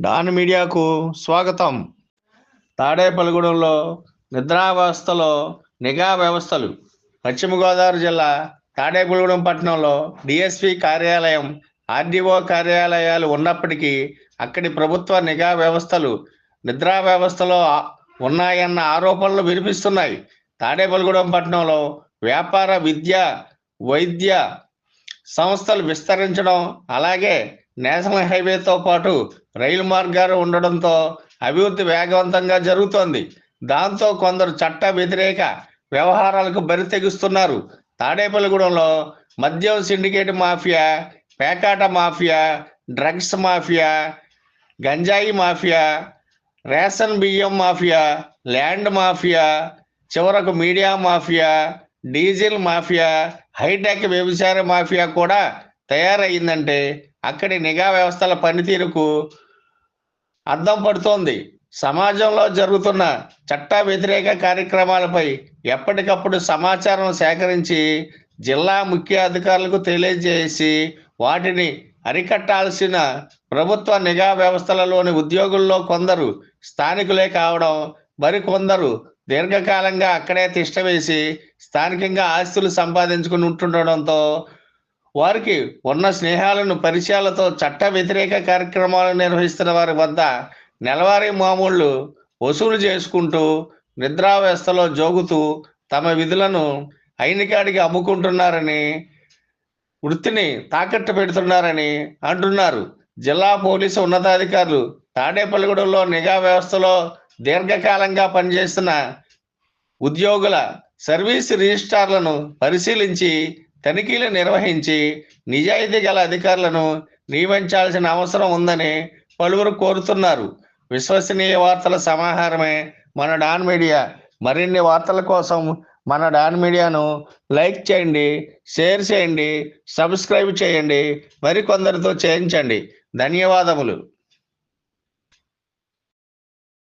Don మీడియాకు స్వాగతం. తాడేపల్లిగూడెంలో నిద్రావస్థలో నిఘా వ్యవస్థలు. పశ్చిమ గోదావరి జిల్లా తాడేపల్లిగూడెం పట్టణంలో డిఎస్పి కార్యాలయం, ఆర్డీఓ కార్యాలయాలు ఉన్నప్పటికీ అక్కడి ప్రభుత్వ నిఘా వ్యవస్థలు నిద్రా వ్యవస్థలో ఉన్నాయన్న ఆరోపణలు వినిపిస్తున్నాయి. తాడేపల్లిగూడెం పట్టణంలో వ్యాపార, విద్య, వైద్య సంస్థలు విస్తరించడం, అలాగే నేషనల్ హైవేతో పాటు రైలు మార్గాలు ఉండడంతో అభివృద్ధి వేగవంతంగా జరుగుతోంది. దాంతో కొందరు చట్ట వ్యతిరేక వ్యవహారాలకు బరి తెగిస్తున్నారు. తాడేపల్లిగూడెంలో మద్యం సిండికేట్ మాఫియా, పేకాట మాఫియా, డ్రగ్స్ మాఫియా, గంజాయి మాఫియా, రేషన్ బియ్యం మాఫియా, ల్యాండ్ మాఫియా, చివరకు media mafia, diesel mafia, hi tech వ్యభిచార మాఫియా కూడా తయారయ్యిందంటే అక్కడి నిఘా వ్యవస్థల పనితీరుకు అద్దం పడుతోంది. సమాజంలో జరుగుతున్న చట్ట వ్యతిరేక కార్యక్రమాలపై ఎప్పటికప్పుడు సమాచారం సేకరించి జిల్లా ముఖ్య అధికారులకు తెలియజేసి వాటిని అరికట్టాల్సిన ప్రభుత్వ నిఘా వ్యవస్థలలోని ఉద్యోగుల్లో కొందరు స్థానికులే కావడం, మరికొందరు దీర్ఘకాలంగా అక్కడే తిష్టవేసి స్థానికంగా ఆస్తులు సంపాదించుకుని ఉంటుండడంతో వారికి ఉన్న స్నేహాలను, పరిచయాలతో చట్ట వ్యతిరేక కార్యక్రమాలు నిర్వహిస్తున్న వారి వద్ద నెలవారీ మామూళ్లు వసూలు చేసుకుంటూ నిద్రావస్థలో జోగుతూ తమ విధులను అయినకాడికి అమ్ముకుంటున్నారని, వృత్తిని తాకట్టు పెడుతున్నారని అంటున్నారు. జిల్లా పోలీసు ఉన్నతాధికారులు తాడేపల్లిగూడెంలో నిఘా వ్యవస్థలో దీర్ఘకాలంగా పనిచేస్తున్న ఉద్యోగుల సర్వీస్ రిజిస్టార్లను పరిశీలించి తనిఖీలు నిర్వహించి నిజాయితీ గల అధికారులను నియమించాల్సిన అవసరం ఉందని పలువురు కోరుతున్నారు. విశ్వసనీయ వార్తల సమాహారమే మన డాన్ మీడియా. మరిన్ని వార్తల కోసం మన డాన్ మీడియాను లైక్ చేయండి, షేర్ చేయండి, సబ్స్క్రైబ్ చేయండి, మరికొందరితో చేయించండి. ధన్యవాదములు.